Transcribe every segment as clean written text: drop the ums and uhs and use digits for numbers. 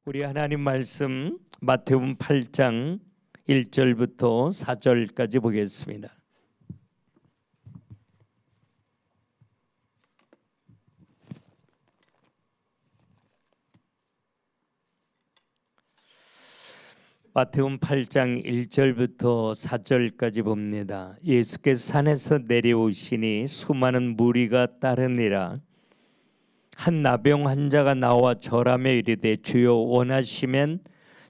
우리 하나님 말씀 마태복음 8장 1절부터 4절까지 보겠습니다. 마태복음 8장 1절부터 4절까지 봅니다. 예수께서 산에서 내려오시니 수많은 무리가 따르니라. 한 나병 환자가 나와 절하며 이르되 주여 원하시면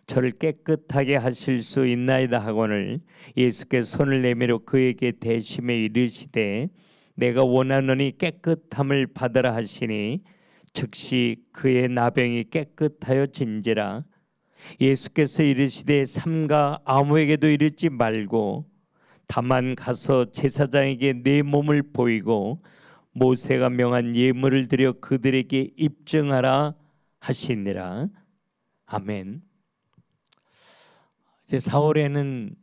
저를 깨끗하게 하실 수 있나이다 하거늘 예수께서 손을 내밀어 그에게 대심에 이르시되 내가 원하노니 깨끗함을 받으라 하시니 즉시 그의 나병이 깨끗하여 진지라. 예수께서 이르시되 삼가 아무에게도 이르지 말고 다만 가서 제사장에게 내 몸을 보이고 모세가 명한 예물을 드려 그들에게 입증하라 하시니라. 아멘. 이제 4월에는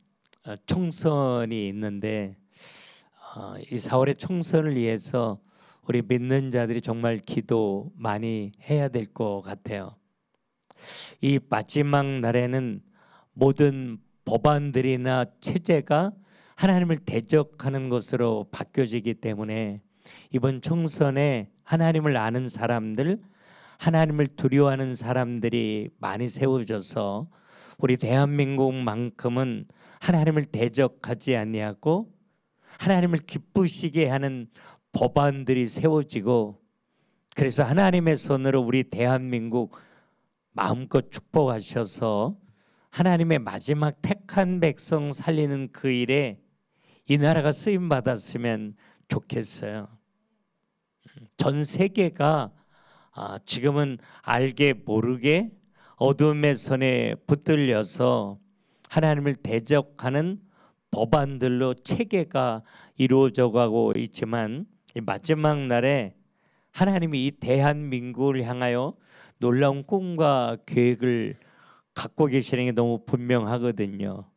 총선이 있는데 이 4월의 총선을 위해서 우리 믿는 자들이 정말 기도 많이 해야 될 것 같아요. 이 마지막 날에는 모든 법안들이나 체제가 하나님을 대적하는 것으로 바뀌어지기 때문에 이번 총선에 하나님을 아는 사람들, 하나님을 두려워하는 사람들이 많이 세워져서 우리 대한민국만큼은 하나님을 대적하지 아니하고 하나님을 기쁘시게 하는 법안들이 세워지고, 그래서 하나님의 손으로 우리 대한민국 마음껏 축복하셔서 하나님의 마지막 택한 백성 살리는 그 일에 이 나라가 쓰임 받았으면 좋겠어요. 전 세계가 지금은 알게 모르게 어둠의 손에 붙들려서 하나님을 대적하는 법안들로 체계가 이루어져 가고 있지만, 이 마지막 날에 하나님이 이 대한민국을 향하여 놀라운 꿈과 계획을 갖고 계시는 게 너무 분명하거든요.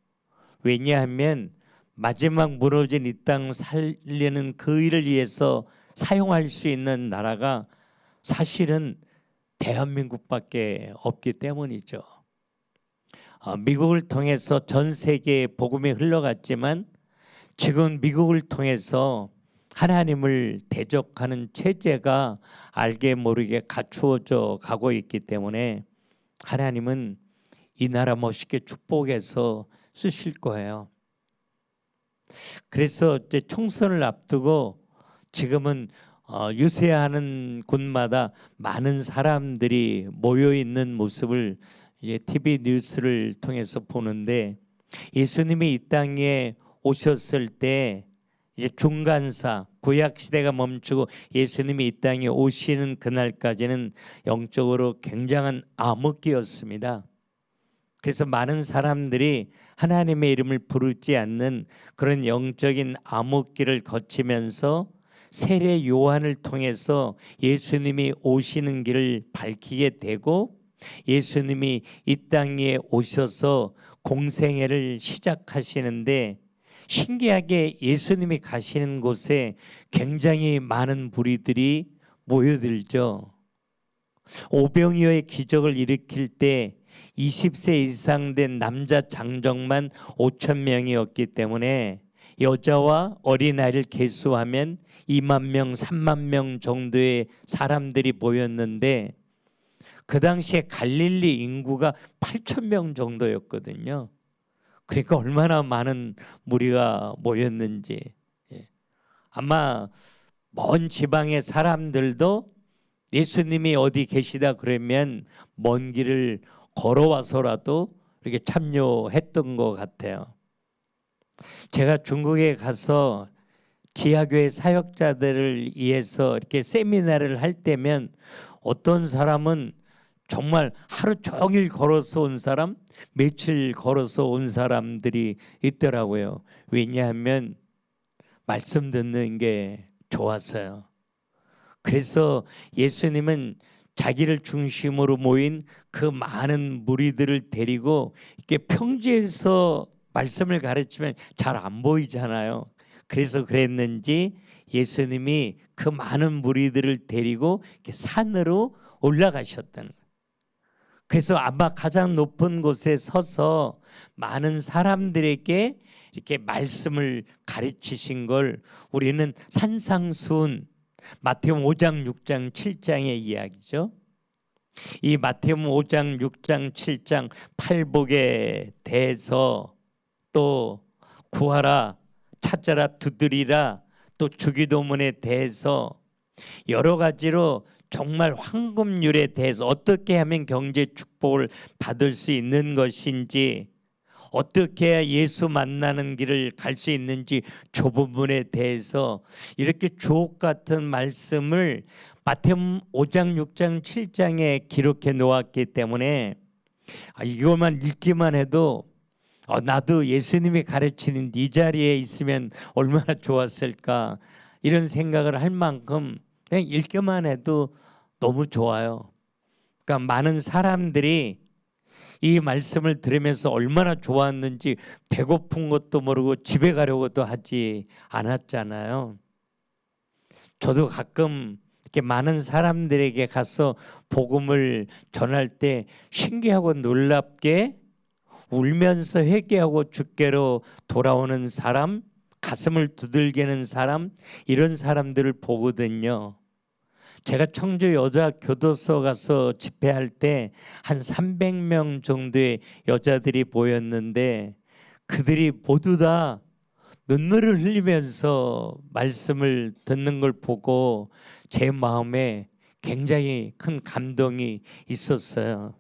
왜냐하면 마지막 무너진 이 땅 살리는 그 일을 위해서 사용할 수 있는 나라가 사실은 대한민국밖에 없기 때문이죠. 미국을 통해서 전 세계에 복음이 흘러갔지만 지금 미국을 통해서 하나님을 대적하는 체제가 알게 모르게 갖추어져 가고 있기 때문에 하나님은 이 나라 멋있게 축복해서 쓰실 거예요. 그래서 이제 총선을 앞두고 지금은 유세하는 곳마다 많은 사람들이 모여 있는 모습을 이제 TV 뉴스를 통해서 보는데, 예수님이 이 땅에 오셨을 때 이제 중간사 구약 시대가 멈추고 예수님이 이 땅에 오시는 그날까지는 영적으로 굉장한 암흑기였습니다. 그래서 많은 사람들이 하나님의 이름을 부르지 않는 그런 영적인 암흑기를 거치면서 세례 요한을 통해서 예수님이 오시는 길을 밝히게 되고, 예수님이 이 땅에 오셔서 공생애를 시작하시는데, 신기하게 예수님이 가시는 곳에 굉장히 많은 무리들이 모여들죠. 오병이어의 기적을 일으킬 때 20세 이상 된 남자 장정만 5천 명이었기 때문에 여자와 어린아이를 계수하면 2만 명, 3만 명 정도의 사람들이 모였는데, 그 당시에 갈릴리 인구가 8천 명 정도였거든요. 그러니까 얼마나 많은 무리가 모였는지. 아마 먼 지방의 사람들도 예수님이 어디 계시다 그러면 먼 길을 걸어와서라도 이렇게 참여했던 것 같아요. 제가 중국에 가서 지하교회 사역자들을 위해서 이렇게 세미나를 할 때면 어떤 사람은 정말 하루 종일 걸어서 온 사람, 며칠 걸어서 온 사람들이 있더라고요. 왜냐하면 말씀 듣는 게 좋았어요. 그래서 예수님은 자기를 중심으로 모인 그 많은 무리들을 데리고 이렇게 평지에서 말씀을 가르치면 잘 안 보이잖아요. 그래서 그랬는지 예수님이 그 많은 무리들을 데리고 이렇게 산으로 올라가셨다는 거예요. 그래서 아마 가장 높은 곳에 서서 많은 사람들에게 이렇게 말씀을 가르치신 걸 우리는 산상수훈 마태복음 5장, 6장, 7장의 이야기죠. 이 마태복음 5장, 6장, 7장 팔복에 대해서 또 구하라, 찾아라, 두드리라, 또 주기도문에 대해서 여러 가지로 정말 황금률에 대해서 어떻게 하면 경제 축복을 받을 수 있는 것인지, 어떻게 해야 예수 만나는 길을 갈 수 있는지 저 부분에 대해서 이렇게 주옥 같은 말씀을 마태복음 5장, 6장, 7장에 기록해 놓았기 때문에 이것만 읽기만 해도 나도 예수님이 가르치는 이 자리에 있으면 얼마나 좋았을까 이런 생각을 할 만큼 그냥 읽기만 해도 너무 좋아요. 그러니까 많은 사람들이 이 말씀을 들으면서 얼마나 좋았는지 배고픈 것도 모르고 집에 가려고도 하지 않았잖아요. 저도 가끔 이렇게 많은 사람들에게 가서 복음을 전할 때 신기하고 놀랍게 울면서 회개하고 주께로 돌아오는 사람, 가슴을 두들기는 사람, 이런 사람들을 보거든요. 제가 청주 여자교도소 가서 집회할 때 한 300명 정도의 여자들이 보였는데 그들이 모두 다 눈물을 흘리면서 말씀을 듣는 걸 보고 제 마음에 굉장히 큰 감동이 있었어요.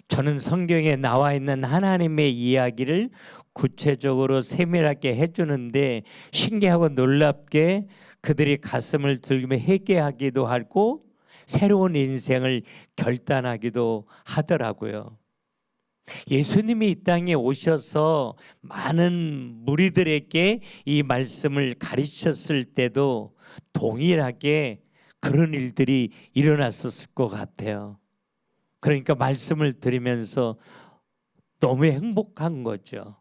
저는 성경에 나와 있는 하나님의 이야기를 구체적으로 세밀하게 해주는데 신기하고 놀랍게 그들이 가슴을 들며 회개하기도 하고 새로운 인생을 결단하기도 하더라고요. 예수님이 이 땅에 오셔서 많은 무리들에게 이 말씀을 가르쳤을 때도 동일하게 그런 일들이 일어났었을 것 같아요. 그러니까 말씀을 들으면서 너무 행복한 거죠.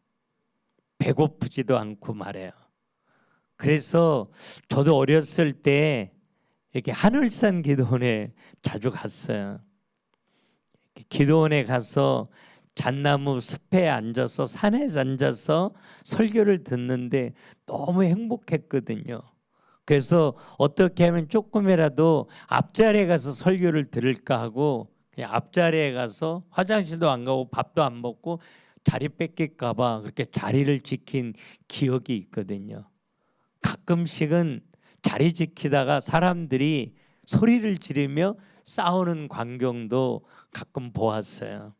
배고프지도 않고 말해요. 그래서 저도 어렸을 때 이렇게 하늘산 기도원에 자주 갔어요. 기도원에 가서 잣나무 숲에 앉아서 산에 앉아서 설교를 듣는데 너무 행복했거든요. 그래서 어떻게 하면 조금이라도 앞자리에 가서 설교를 들을까 하고 그냥 앞자리에 가서 화장실도 안 가고 밥도 안 먹고 자리 뺏길까 봐 그렇게 자리를 지킨 기억이 있거든요. 가끔씩은 자리 지키다가 사람들이 소리를 지르며 싸우는 광경도 가끔 보았어요.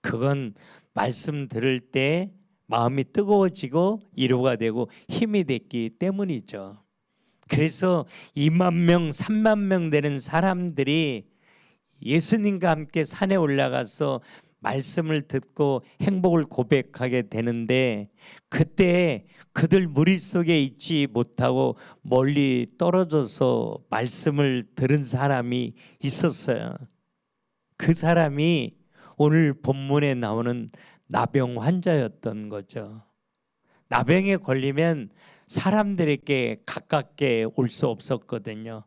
그건 말씀 들을 때 마음이 뜨거워지고 위로가 되고 힘이 됐기 때문이죠. 그래서 2만 명, 3만 명 되는 사람들이 예수님과 함께 산에 올라가서 말씀을 듣고 행복을 고백하게 되는데 그때 그들 무리 속에 있지 못하고 멀리 떨어져서 말씀을 들은 사람이 있었어요. 그 사람이 오늘 본문에 나오는 나병 환자였던 거죠. 나병에 걸리면 사람들에게 가깝게 올 수 없었거든요.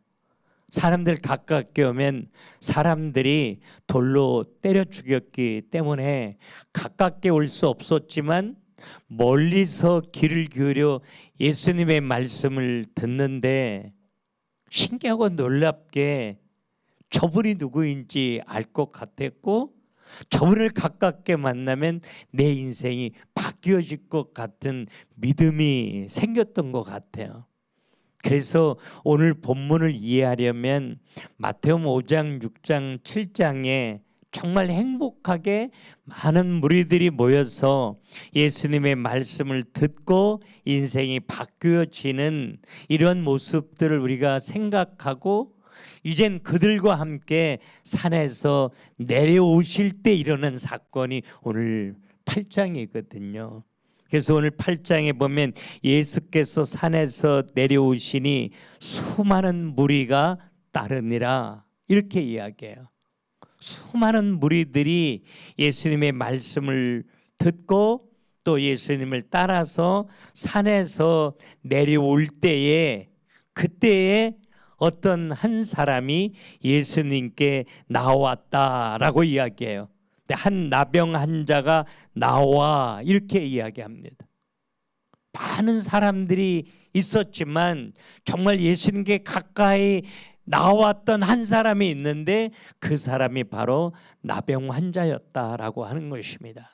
사람들 가깝게 오면 사람들이 돌로 때려 죽였기 때문에 가깝게 올 수 없었지만 멀리서 귀를 기울여 예수님의 말씀을 듣는데 신기하고 놀랍게 저분이 누구인지 알 것 같았고 저분을 가깝게 만나면 내 인생이 바뀌어질 것 같은 믿음이 생겼던 것 같아요. 그래서 오늘 본문을 이해하려면 마태복음 5장, 6장, 7장에 정말 행복하게 많은 무리들이 모여서 예수님의 말씀을 듣고 인생이 바뀌어지는 이런 모습들을 우리가 생각하고 이젠 그들과 함께 산에서 내려오실 때 일어난 사건이 오늘 8장이거든요. 그래서 오늘 8장에 보면 예수께서 산에서 내려오시니 수많은 무리가 따르니라 이렇게 이야기해요. 수많은 무리들이 예수님의 말씀을 듣고 또 예수님을 따라서 산에서 내려올 때에 그때에 어떤 한 사람이 예수님께 나왔다라고 이야기해요. 근데 한 나병 환자가 나와 이렇게 이야기합니다. 많은 사람들이 있었지만 정말 예수님께 가까이 나왔던 한 사람이 있는데 그 사람이 바로 나병 환자였다라고 하는 것입니다.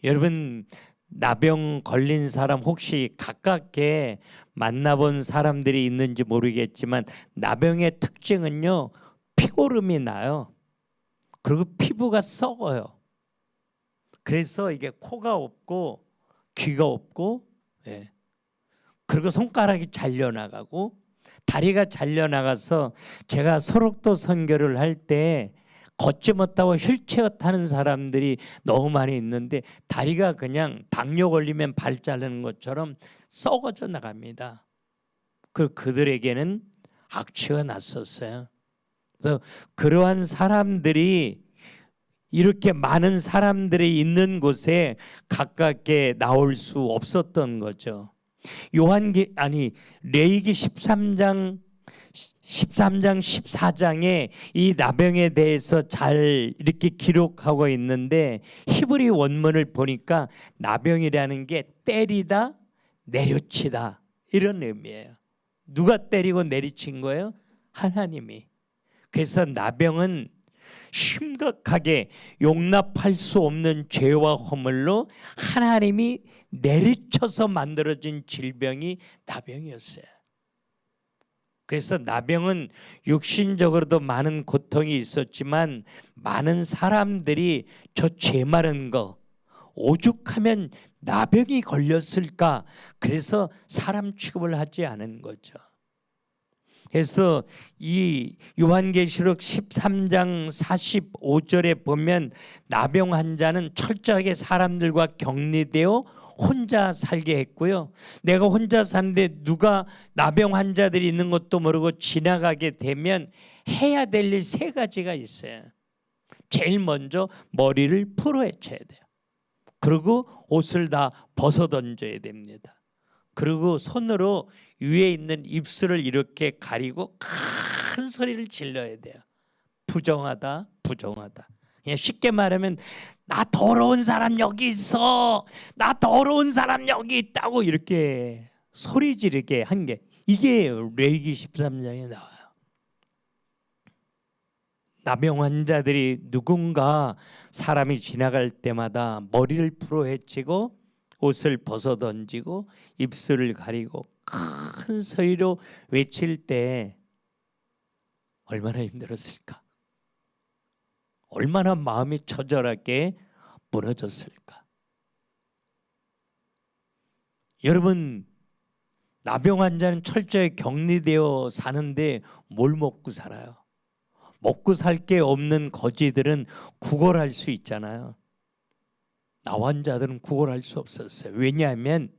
여러분, 나병 걸린 사람 혹시 가깝게 만나본 사람들이 있는지 모르겠지만 나병의 특징은요, 피고름이 나요. 그리고 피부가 썩어요. 그래서 이게 코가 없고 귀가 없고, 예. 그리고 손가락이 잘려나가고 다리가 잘려나가서, 제가 소록도 선교를 할 때 걷지 못하고 휠체어 타는 사람들이 너무 많이 있는데 다리가 그냥 당뇨 걸리면 발 자르는 것처럼 썩어져 나갑니다. 그들에게는 악취가 났었어요. 그래서 그러한 사람들이 이렇게 많은 사람들이 있는 곳에 가깝게 나올 수 없었던 거죠. 레위기 13장 14장에 이 나병에 대해서 잘 이렇게 기록하고 있는데, 히브리 원문을 보니까 나병이라는 게 때리다, 내려치다 이런 의미예요. 누가 때리고 내리친 거예요? 하나님이. 그래서 나병은 심각하게 용납할 수 없는 죄와 허물로 하나님이 내리쳐서 만들어진 질병이 나병이었어요. 그래서 나병은 육신적으로도 많은 고통이 있었지만 많은 사람들이 저 죄 많은 거, 오죽하면 나병이 걸렸을까, 그래서 사람 취급을 하지 않은 거죠. 그래서 이 요한계시록 13장 45절에 보면 나병 환자는 철저하게 사람들과 격리되어 혼자 살게 했고요. 내가 혼자 사는데 누가 나병 환자들이 있는 것도 모르고 지나가게 되면 해야 될 일 세 가지가 있어요. 제일 먼저 머리를 풀어헤쳐야 돼요. 그리고 옷을 다 벗어 던져야 됩니다. 그리고 손으로 위에 있는 입술을 이렇게 가리고 큰 소리를 질러야 돼요. 부정하다, 부정하다. 그냥 쉽게 말하면 나 더러운 사람 여기 있어, 나 더러운 사람 여기 있다고 이렇게 소리 지르게 한 게, 이게 레위기 13장에 나와요. 나병 환자들이 누군가 사람이 지나갈 때마다 머리를 풀어헤치고 옷을 벗어 던지고 입술을 가리고 큰 소리로 외칠 때 얼마나 힘들었을까? 얼마나 마음이 처절하게 무너졌을까? 여러분, 나병 환자는 철저히 격리되어 사는데 뭘 먹고 살아요? 먹고 살 게 없는 거지들은 구걸할 수 있잖아요. 나 환자들은 구걸할 수 없었어요. 왜냐하면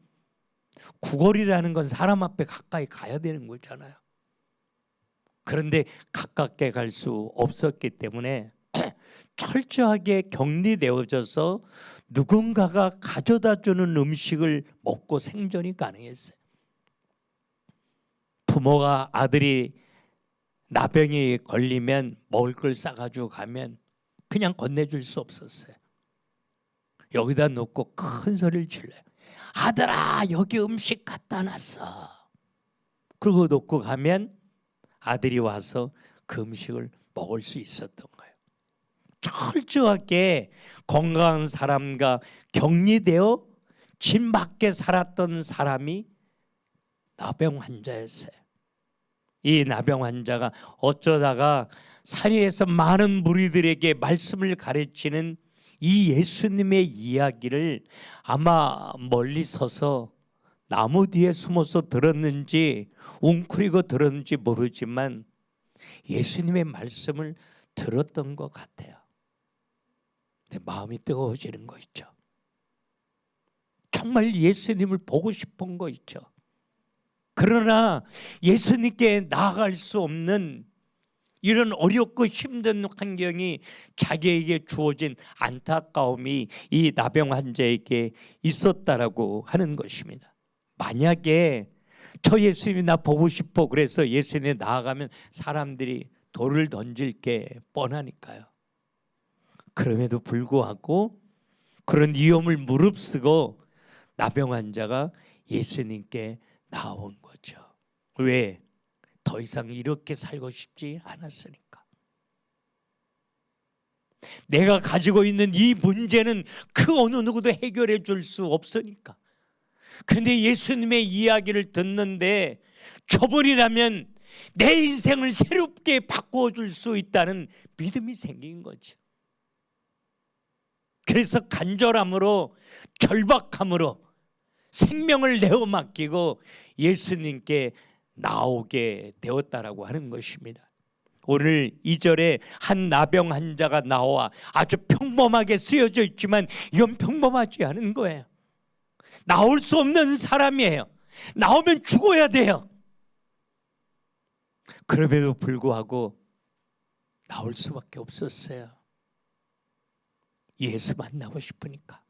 구걸이라는 건 사람 앞에 가까이 가야 되는 거잖아요. 그런데 가깝게 갈 수 없었기 때문에 철저하게 격리되어져서 누군가가 가져다 주는 음식을 먹고 생존이 가능했어요. 부모가 아들이 나병이 걸리면 먹을 걸 싸가지고 가면 그냥 건네줄 수 없었어요. 여기다 놓고 큰 소리를 질러요. 아들아, 여기 음식 갖다 놨어. 그리고 놓고 가면 아들이 와서 그 음식을 먹을 수 있었던 거예요. 철저하게 건강한 사람과 격리되어 집 밖에 살았던 사람이 나병 환자였어요. 이 나병 환자가 어쩌다가 사리에서 많은 무리들에게 말씀을 가르치는 이 예수님의 이야기를 아마 멀리 서서 나무 뒤에 숨어서 들었는지 웅크리고 들었는지 모르지만 예수님의 말씀을 들었던 것 같아요. 내 마음이 뜨거워지는 거 있죠. 정말 예수님을 보고 싶은 거 있죠. 그러나 예수님께 나아갈 수 없는 이런 어렵고 힘든 환경이 자기에게 주어진 안타까움이 이 나병 환자에게 있었다라고 하는 것입니다. 만약에 저 예수님이 나 보고 싶어. 그래서 예수님에 나아가면 사람들이 돌을 던질 게 뻔하니까요. 그럼에도 불구하고 그런 위험을 무릅쓰고 나병 환자가 예수님께 나온 거죠. 왜? 더 이상 이렇게 살고 싶지 않았으니까. 내가 가지고 있는 이 문제는 그 어느 누구도 해결해 줄 수 없으니까. 근데 예수님의 이야기를 듣는데 저분이라면 내 인생을 새롭게 바꾸어 줄 수 있다는 믿음이 생긴 거죠. 그래서 간절함으로, 절박함으로 생명을 내어 맡기고 예수님께 나오게 되었다라고 하는 것입니다. 오늘 2절에 한 나병 환자가 나와 아주 평범하게 쓰여져 있지만 이건 평범하지 않은 거예요. 나올 수 없는 사람이에요. 나오면 죽어야 돼요. 그럼에도 불구하고 나올 수밖에 없었어요. 예수 만나고 싶으니까.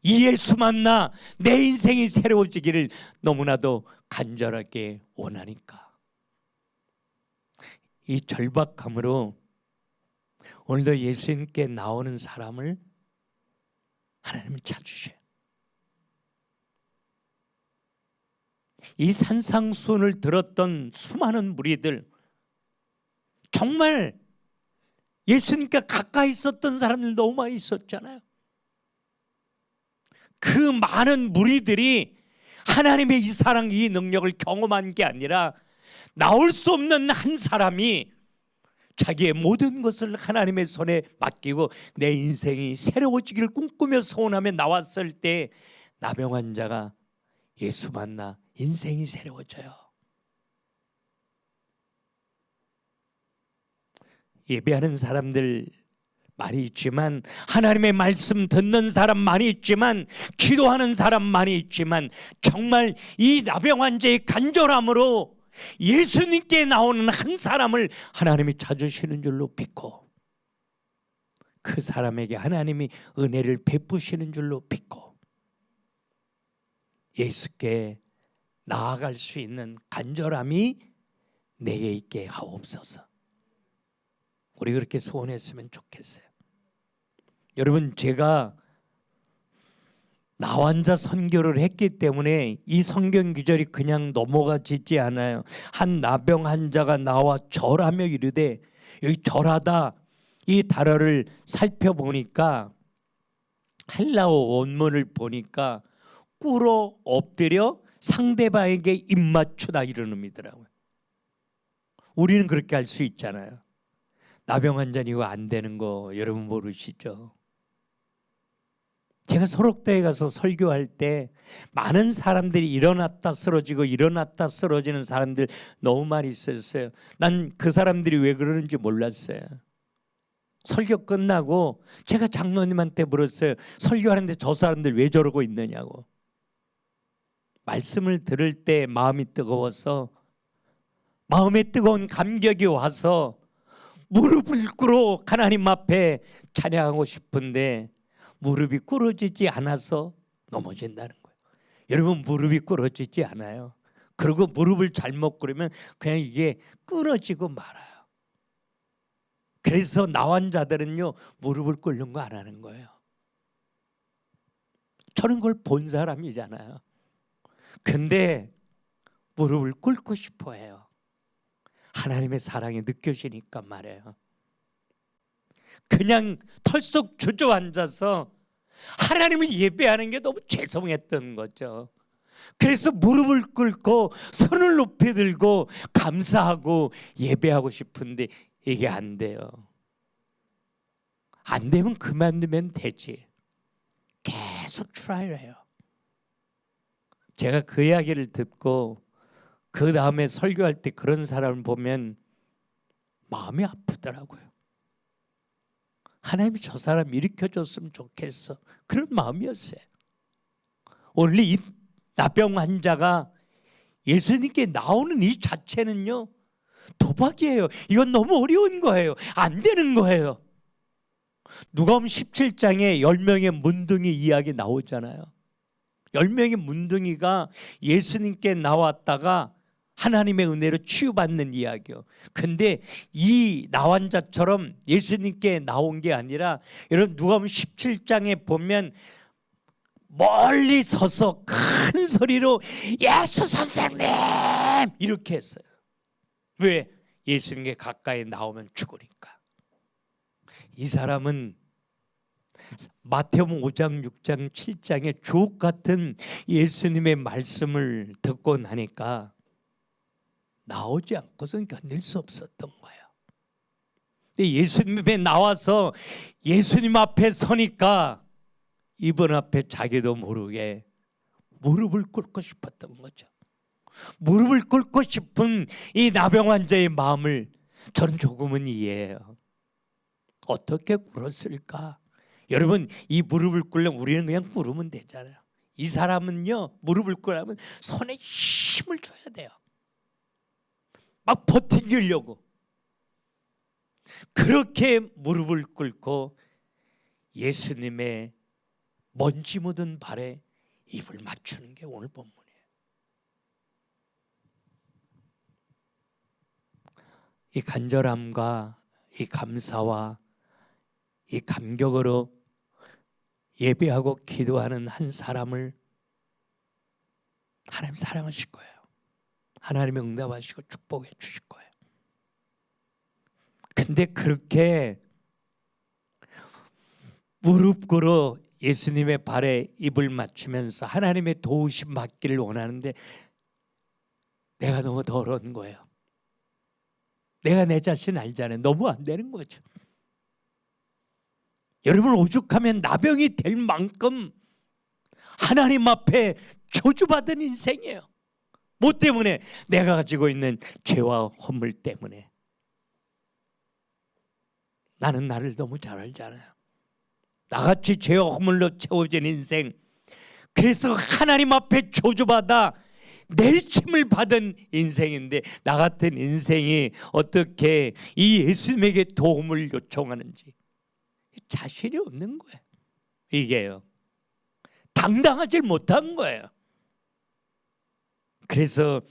이 예수 만나 내 인생이 새로워지기를 너무나도 간절하게 원하니까. 이 절박함으로 오늘도 예수님께 나오는 사람을 하나님은 찾으셔요. 이 산상수훈을 들었던 수많은 무리들, 정말 예수님께 가까이 있었던 사람들 너무 많이 있었잖아요. 그 많은 무리들이 하나님의 이 사랑, 이 능력을 경험한 게 아니라 나올 수 없는 한 사람이 자기의 모든 것을 하나님의 손에 맡기고 내 인생이 새로워지기를 꿈꾸며 소원하며 나왔을 때 나병 환자가 예수 만나 인생이 새로워져요. 예배하는 사람들 많이 있지만, 하나님의 말씀 듣는 사람 많이 있지만, 기도하는 사람 많이 있지만, 정말 이 나병 환자의 간절함으로 예수님께 나오는 한 사람을 하나님이 찾으시는 줄로 믿고, 그 사람에게 하나님이 은혜를 베푸시는 줄로 믿고 예수께 나아갈 수 있는 간절함이 내게 있게 하옵소서. 우리 그렇게 소원했으면 좋겠어요. 여러분, 제가 나환자 선교를 했기 때문에 이 성경 구절이 그냥 넘어가지지 않아요. 한 나병 환자가 나와 절하며 이르되, 여기 절하다 이 단어를 살펴보니까, 헬라어 원문을 보니까 꿇어 엎드려 상대방에게 입맞추다 이런 의미더라고요. 우리는 그렇게 할 수 있잖아요. 나병 환자는 이거 안 되는 거 여러분 모르시죠? 제가 소록도에 가서 설교할 때 많은 사람들이 일어났다 쓰러지고 일어났다 쓰러지는 사람들 너무 많이 있었어요. 난 그 사람들이 왜 그러는지 몰랐어요. 설교 끝나고 제가 장로님한테 물었어요. 설교하는데 저 사람들 왜 저러고 있느냐고. 말씀을 들을 때 마음이 뜨거워서, 마음에 뜨거운 감격이 와서 무릎을 꿇어 하나님 앞에 찬양하고 싶은데 무릎이 꿇어지지 않아서 넘어진다는 거예요. 여러분, 무릎이 꿇어지지 않아요. 그리고 무릎을 잘못 꿇으면 그냥 이게 끊어지고 말아요. 그래서 나환자들은요, 무릎을 꿇는 거 안 하는 거예요. 저는 그걸 본 사람이잖아요. 근데 무릎을 꿇고 싶어 해요. 하나님의 사랑이 느껴지니까 말이에요. 그냥 털썩 주저앉아서 하나님을 예배하는 게 너무 죄송했던 거죠. 그래서 무릎을 꿇고 손을 높이 들고 감사하고 예배하고 싶은데 이게 안 돼요. 안 되면 그만두면 되지. 계속 트라이를 해요. 제가 그 이야기를 듣고 그 다음에 설교할 때 그런 사람을 보면 마음이 아프더라고요. 하나님이 저 사람 일으켜줬으면 좋겠어. 그런 마음이었어요. 원래 이 나병 환자가 예수님께 나오는 이 자체는요, 도박이에요. 이건 너무 어려운 거예요. 안 되는 거예요. 누가복음 17장에 10명의 문둥이 이야기 나오잖아요. 10명의 문둥이가 예수님께 나왔다가 하나님의 은혜로 치유받는 이야기요. 근데 이 나환자처럼 예수님께 나온 게 아니라, 여러분 누가복음 17장에 보면 멀리 서서 큰 소리로 예수 선생님 이렇게 했어요. 왜? 예수님께 가까이 나오면 죽으니까. 이 사람은 마태복음 5장, 6장, 7장의 주옥 같은 예수님의 말씀을 듣고 나니까 나오지 않고선 견딜 수 없었던 거예요. 근데 예수님 앞에 나와서 예수님 앞에 서니까 이분 앞에 자기도 모르게 무릎을 꿇고 싶었던 거죠. 무릎을 꿇고 싶은 이 나병 환자의 마음을 저는 조금은 이해해요. 어떻게 꿇었을까? 여러분, 이 무릎을 꿇으면 우리는 그냥 꿇으면 되잖아요. 이 사람은요, 무릎을 꿇으면 손에 힘을 줘야 돼요. 막 버티려고. 그렇게 무릎을 꿇고 예수님의 먼지 묻은 발에 입을 맞추는 게 오늘 본문이에요. 이 간절함과 이 감사와 이 감격으로 예배하고 기도하는 한 사람을 하나님 사랑하실 거예요. 하나님이 응답하시고 축복해 주실 거예요. 근데 그렇게 무릎 꿇어 예수님의 발에 입을 맞추면서 하나님의 도우심 받기를 원하는데 내가 너무 더러운 거예요. 내가 내 자신 알잖아요. 너무 안 되는 거죠. 여러분, 오죽하면 나병이 될 만큼 하나님 앞에 저주받은 인생이에요. 뭐 때문에? 내가 가지고 있는 죄와 허물 때문에. 나는 나를 너무 잘 알잖아요. 나같이 죄와 허물로 채워진 인생, 그래서 하나님 앞에 저주받아 내침을 받은 인생인데, 나 같은 인생이 어떻게 이 예수님에게 도움을 요청하는지 자신이 없는 거예요. 이게요, 당당하지 못한 거예요. 그래서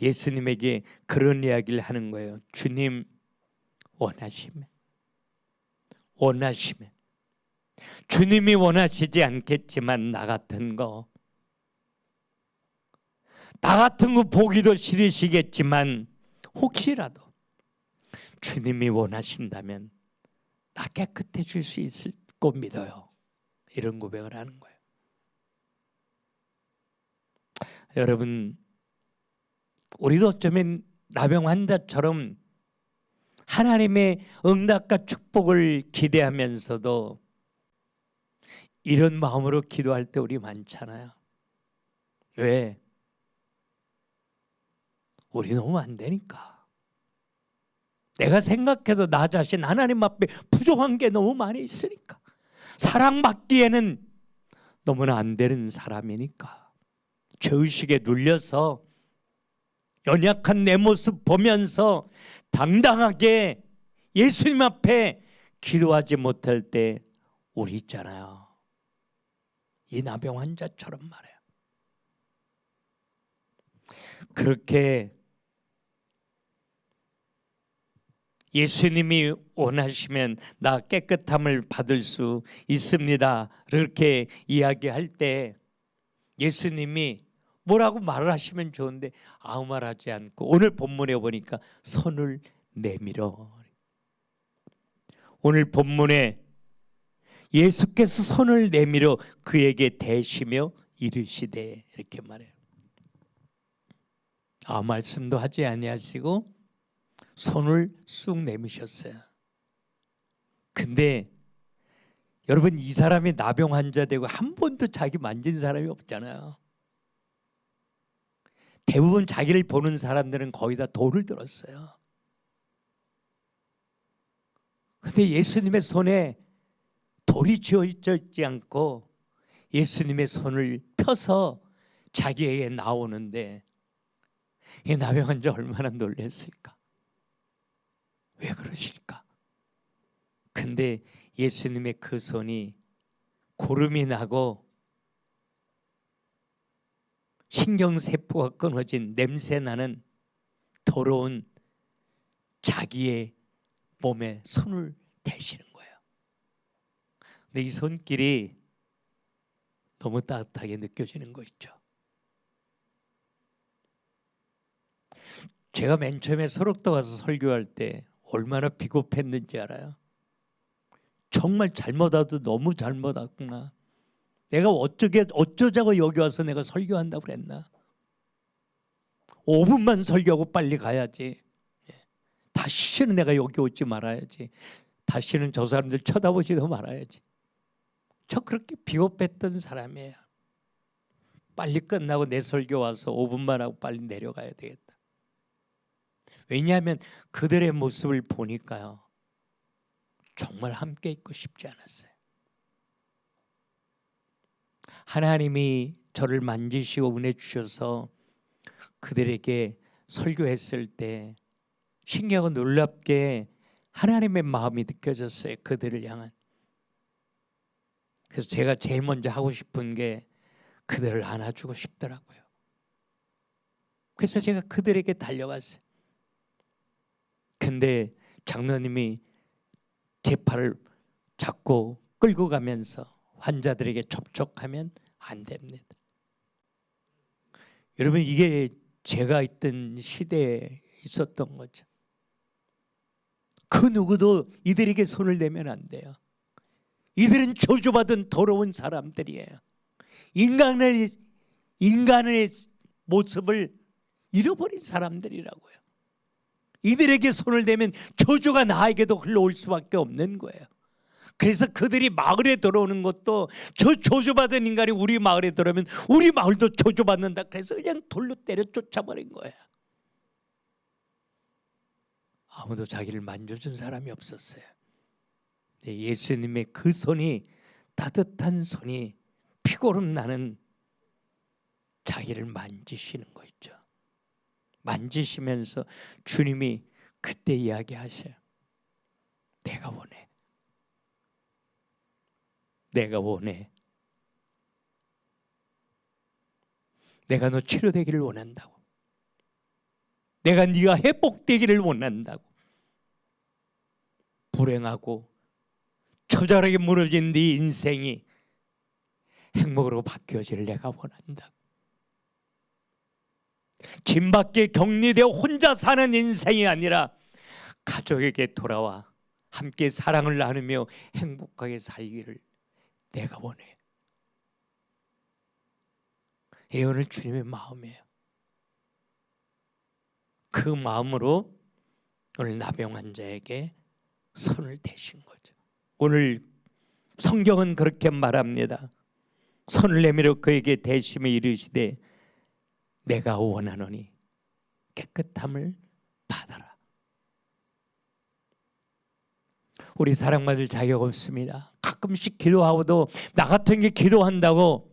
예수님에게 그런 이야기를 하는 거예요. 주님, 원하시면 주님이 원하시지 않겠지만 나 같은 거 보기도 싫으시겠지만 혹시라도 주님이 원하신다면 나 깨끗해질 수 있을 거 믿어요. 이런 고백을 하는 거예요. 여러분, 우리도 어쩌면 나병 환자처럼 하나님의 응답과 축복을 기대하면서도 이런 마음으로 기도할 때 우리 많잖아요. 왜? 우리 너무 안 되니까. 내가 생각해도 나 자신 하나님 앞에 부족한 게 너무 많이 있으니까. 사랑받기에는 너무나 안 되는 사람이니까. 죄의식에 눌려서 연약한 내 모습 보면서 당당하게 예수님 앞에 기도하지 못할 때 우리 있잖아요. 이 나병 환자처럼 말해요. 그렇게 예수님이 원하시면 나 깨끗함을 받을 수 있습니다. 그렇게 이야기할 때 예수님이 뭐라고 말을 하시면 좋은데 아무 말 하지 않고 오늘 본문에 보니까 손을 내밀어. 오늘 본문에 예수께서 손을 내밀어 그에게 대시며 이르시되 이렇게 말해요. 아무 말씀도 하지 아니하시고 손을 쑥 내미셨어요. 근데 여러분, 이 사람이 나병 환자 되고 한 번도 자기 만진 사람이 없잖아요. 대부분 자기를 보는 사람들은 거의 다 돌을 들었어요. 근데 예수님의 손에 돌이 쥐어져 있지 않고 예수님의 손을 펴서 자기에게 나오는데 이 나병 환자 얼마나 놀랐을까? 왜 그러실까? 근데 예수님의 그 손이 고름이 나고 신경세포가 끊어진 냄새나는 더러운 자기의 몸에 손을 대시는 거예요. 근데 이 손길이 너무 따뜻하게 느껴지는 거 있죠. 제가 맨 처음에 소록도 가서 설교할 때 얼마나 비겁했는지 알아요? 정말 잘못하도 너무 잘못했구나. 내가 어쩌자고 여기 와서 내가 설교한다고 그랬나? 5분만 설교하고 빨리 가야지. 다시는 내가 여기 오지 말아야지. 다시는 저 사람들 쳐다보지도 말아야지. 저 그렇게 비겁했던 사람이에요. 빨리 끝나고 내 설교 와서 5분만 하고 빨리 내려가야 되겠다. 왜냐하면 그들의 모습을 보니까요, 정말 함께 있고 싶지 않았어요. 하나님이 저를 만지시고 은혜 주셔서 그들에게 설교했을 때 신기하고 놀랍게 하나님의 마음이 느껴졌어요. 그들을 향한. 그래서 제가 제일 먼저 하고 싶은 게 그들을 안아주고 싶더라고요. 그래서 제가 그들에게 달려갔어요. 근데 장로님이 제 팔을 잡고 끌고 가면서 환자들에게 접촉하면 안 됩니다. 여러분, 이게 제가 있던 시대에 있었던 거죠. 그 누구도 이들에게 손을 대면 안 돼요. 이들은 저주받은 더러운 사람들이에요. 인간의 모습을 잃어버린 사람들이라고요. 이들에게 손을 대면 저주가 나에게도 흘러올 수밖에 없는 거예요. 그래서 그들이 마을에 들어오는 것도 저 저주받은 인간이 우리 마을에 들어오면 우리 마을도 저주받는다. 그래서 그냥 돌로 때려 쫓아버린 거예요. 아무도 자기를 만져준 사람이 없었어요. 예수님의 그 손이, 따뜻한 손이 피고름 나는 자기를 만지시는 거 있죠. 만지시면서 주님이 그때 이야기하셔요. 내가 원해. 내가 원해. 내가 너 치료되기를 원한다고. 내가 네가 회복되기를 원한다고. 불행하고 처절하게 무너진 네 인생이 행복으로 바뀌어지를 내가 원한다고. 짐 밖에 격리되어 혼자 사는 인생이 아니라 가족에게 돌아와 함께 사랑을 나누며 행복하게 살기를 내가 원해. 이 오늘 주님의 마음이에요. 그 마음으로 오늘 나병 환자에게 손을 대신 거죠. 오늘 성경은 그렇게 말합니다. 손을 내밀어 그에게 대심에 이르시되 내가 원하노니 깨끗함을 받아라. 우리 사랑받을 자격 없습니다. 가끔씩 기도하고도 나 같은 게 기도한다고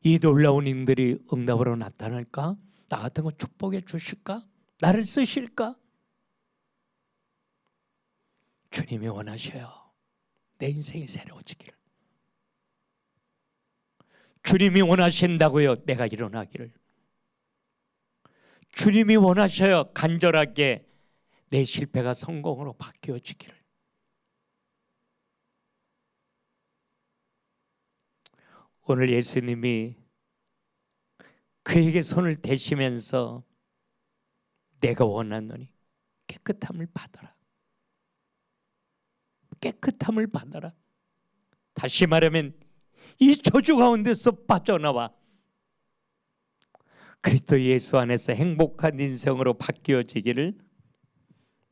이 놀라운 인들이 응답으로 나타날까? 나 같은 거 축복해 주실까? 나를 쓰실까? 주님이 원하셔요. 내 인생이 새로워지기를. 주님이 원하신다고요. 내가 일어나기를. 주님이 원하셔요. 간절하게 내 실패가 성공으로 바뀌어지기를. 오늘 예수님이 그에게 손을 대시면서 내가 원하노니 깨끗함을 받아라. 깨끗함을 받아라. 다시 말하면 이 저주 가운데서 빠져나와 그리스도 예수 안에서 행복한 인생으로 바뀌어지기를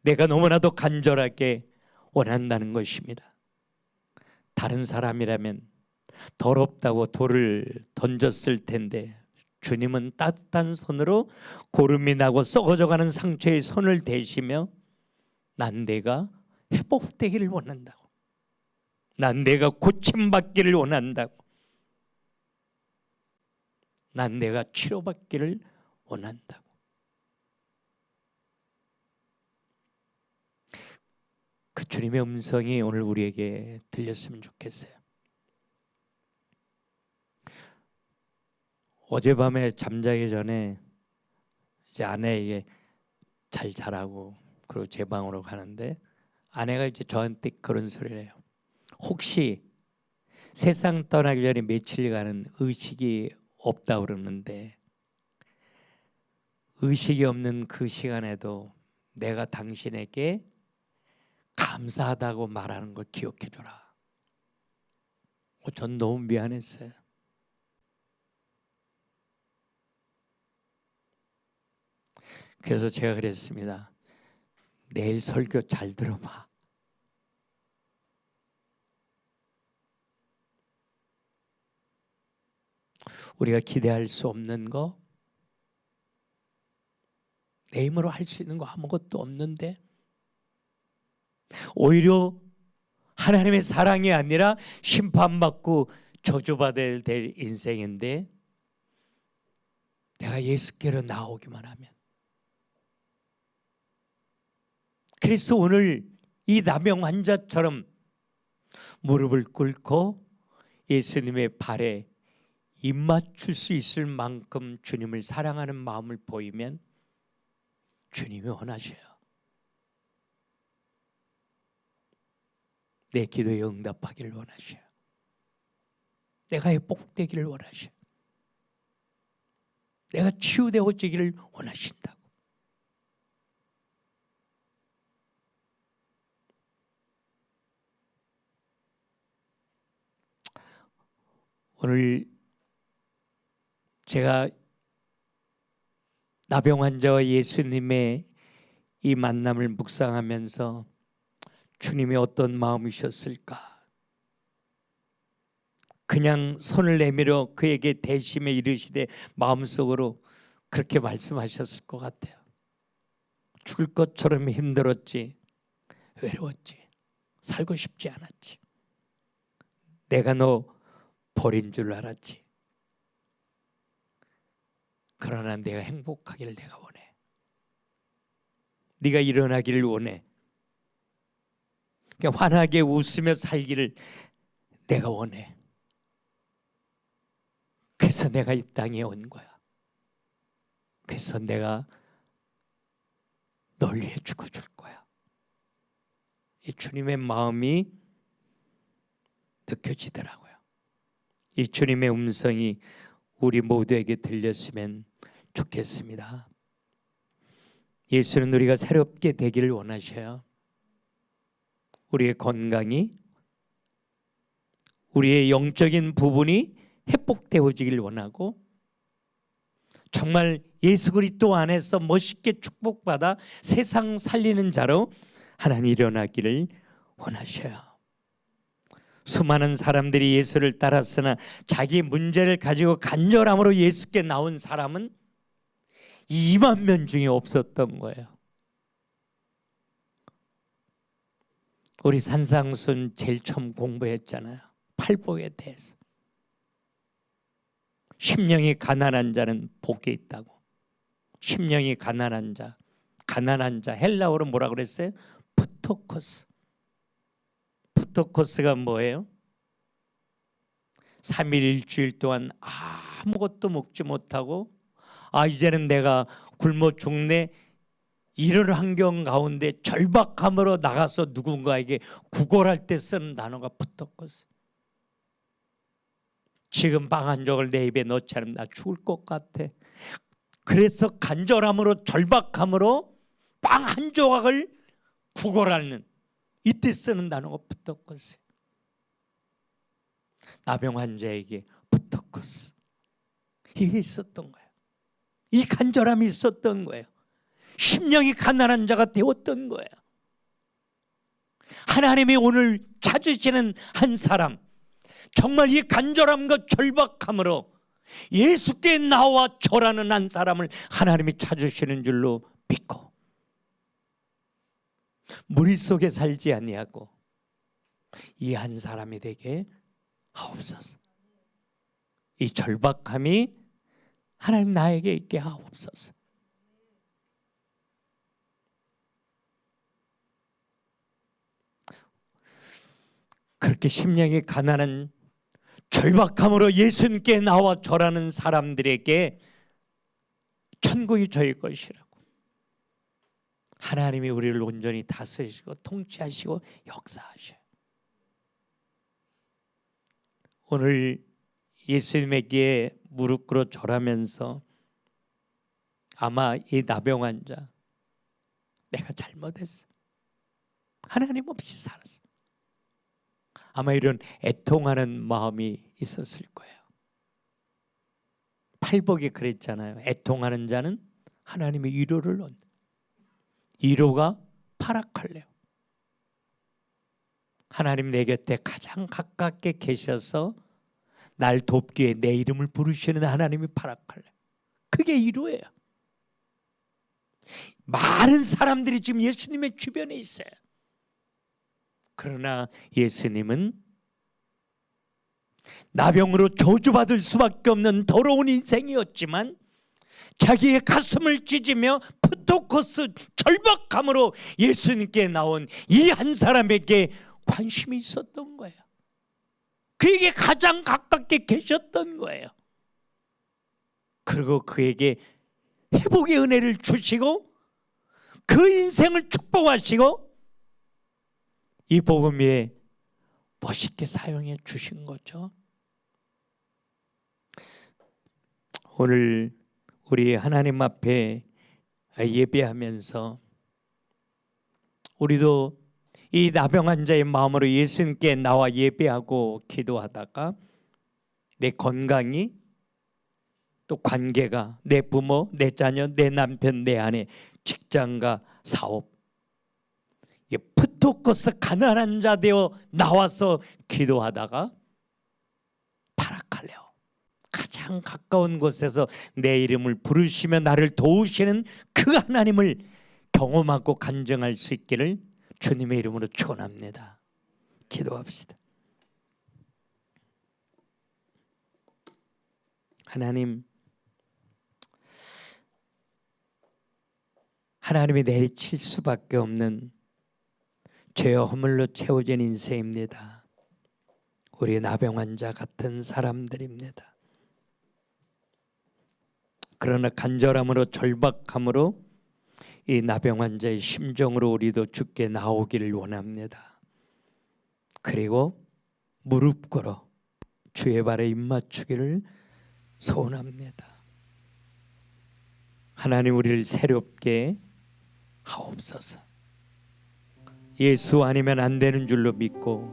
내가 너무나도 간절하게 원한다는 것입니다. 다른 사람이라면 더럽다고 돌을 던졌을 텐데 주님은 따뜻한 손으로 고름이 나고 썩어져가는 상처에 손을 대시며 난 내가 회복되기를 원한다고. 난 내가 고침받기를 원한다고. 난 내가 치료받기를 원한다고. 그 주님의 음성이 오늘 우리에게 들렸으면 좋겠어요. 어젯밤에 잠자기 전에 이제 아내에게 잘 자라고 그리고 제 방으로 가는데 아내가 이제 저한테 그런 소리를 해요. 혹시 세상 떠나기 전에 며칠간은 의식이 없다 그러는데 의식이 없는 그 시간에도 내가 당신에게 감사하다고 말하는 걸 기억해 줘라. 전 너무 미안했어요. 그래서 제가 그랬습니다. 내일 설교 잘 들어봐. 우리가 기대할 수 없는 거, 내 힘으로 할 수 있는 거 아무것도 없는데 오히려 하나님의 사랑이 아니라 심판받고 저주받아야 될 인생인데 내가 예수께로 나오기만 하면. 그래서 오늘 이 나병 환자처럼 무릎을 꿇고 예수님의 발에 입 맞출 수 있을 만큼 주님을 사랑하는 마음을 보이면 주님이 원하셔요. 내 기도에 응답하기를 원하셔요. 내가 회복되기를 원하셔요. 내가 치유되어지기를 원하신다고. 오늘 제가 나병 환자와 예수님의 이 만남을 묵상하면서 주님이 어떤 마음이셨을까? 그냥 손을 내밀어 그에게 대심에 이르시되 마음속으로 그렇게 말씀하셨을 것 같아요. 죽을 것처럼 힘들었지, 외로웠지, 살고 싶지 않았지, 내가 너 버린 줄 알았지. 그러나 내가 행복하기를 내가 원해. 네가 일어나기를 원해. 그러니까 환하게 웃으며 살기를 내가 원해. 그래서 내가 이 땅에 온 거야. 그래서 내가 널 위해 죽어줄 거야. 이 주님의 마음이 느껴지더라고요. 이 주님의 음성이 우리 모두에게 들렸으면 좋겠습니다. 예수는 우리가 새롭게 되기를 원하셔요. 우리의 건강이, 우리의 영적인 부분이 회복되어지길 원하고 정말 예수 그리스도 안에서 멋있게 축복받아 세상 살리는 자로 하나님 일어나기를 원하셔요. 수많은 사람들이 예수를 따랐으나 자기 문제를 가지고 간절함으로 예수께 나온 사람은 2만 명 중에 없었던 거예요. 우리 산상순 제일 처음 공부했잖아요. 팔복에 대해서. 심령이 가난한 자는 복이 있다고. 심령이 가난한 자 헬라어로 뭐라 그랬어요? 프토코스. 프토코스가 뭐예요? 3일 일주일 동안 아무것도 먹지 못하고 이제는 내가 굶어 죽네, 이런 환경 가운데 절박함으로 나가서 누군가에게 구걸할 때 쓰는 단어가 프토코스. 지금 빵 한 조각을 내 입에 넣지 않으면 나 죽을 것 같아. 그래서 간절함으로 절박함으로 빵 한 조각을 구걸하는, 이때 쓰는 단어가 프토코스. 나병 환자에게 프토코스, 이게 있었던 거예요. 이 간절함이 있었던 거예요. 심령이 가난한 자가 되었던 거예요. 하나님이 오늘 찾으시는 한 사람, 정말 이 간절함과 절박함으로 예수께 나와 절하는 한 사람을 하나님이 찾으시는 줄로 믿고 무리 속에 살지 아니하고 이 한 사람이 되게 하옵소서. 이 절박함이 하나님 나에게 있게 하옵소서. 그렇게 심령이 가난한 절박함으로 예수님께 나와 절하는 사람들에게 천국이 저희 것이라고. 하나님이 우리를 온전히 다스리시고 통치하시고 역사하셔요. 오늘 예수님에게 무릎 꿇어 절하면서 아마 이 나병 환자, 내가 잘못했어, 하나님 없이 살았어, 아마 이런 애통하는 마음이 있었을 거예요. 팔복이 그랬잖아요. 애통하는 자는 하나님의 위로를 얻는다. 위로가 파라칼레오. 하나님 내 곁에 가장 가깝게 계셔서 날 돕기에 내 이름을 부르시는 하나님이 파라칼레오. 그게 위로예요. 많은 사람들이 지금 예수님의 주변에 있어요. 그러나 예수님은 나병으로 저주받을 수밖에 없는 더러운 인생이었지만 자기의 가슴을 찢으며 푸토코스 절박함으로 예수님께 나온 이 한 사람에게 관심이 있었던 거예요. 그에게 가장 가깝게 계셨던 거예요. 그리고 그에게 회복의 은혜를 주시고 그 인생을 축복하시고 이 복음 위에 멋있게 사용해 주신 거죠. 오늘 우리 하나님 앞에 예배하면서 우리도 이 나병 환자의 마음으로 예수님께 나와 예배하고 기도하다가 내 건강이, 또 관계가, 내 부모, 내 자녀, 내 남편, 내 아내, 직장과 사업, 푸토코스 가난한 자 되어 나와서 기도하다가 파라칼레오, 가장 가까운 곳에서 내 이름을 부르시며 나를 도우시는 그 하나님을 경험하고 간증할 수 있기를 주님의 이름으로 축원합니다. 기도합시다. 하나님, 하나님이 내리칠 수밖에 없는 죄와 허물로 채워진 인생입니다. 우리 나병 환자 같은 사람들입니다. 그러나 간절함으로 절박함으로 이 나병 환자의 심정으로 우리도 주께 나오기를 원합니다. 그리고 무릎 꿇어 주의 발에 입맞추기를 소원합니다. 하나님, 우리를 새롭게 하옵소서. 예수 아니면 안 되는 줄로 믿고,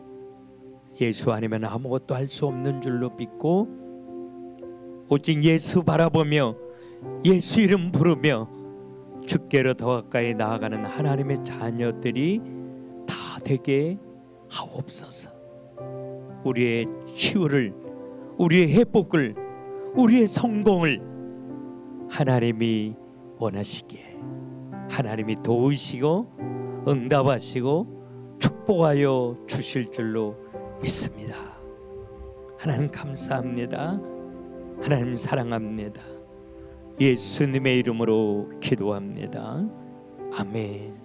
예수 아니면 아무것도 할 수 없는 줄로 믿고, 오직 예수 바라보며 예수 이름 부르며 주께로 더 가까이 나아가는 하나님의 자녀들이 다 되게 하옵소서. 우리의 치유를, 우리의 회복을, 우리의 성공을 하나님이 원하시기에 하나님이 도우시고 응답하시고 축복하여 주실 줄로 믿습니다. 하나님 감사합니다. 하나님 사랑합니다. 예수님의 이름으로 기도합니다. 아멘.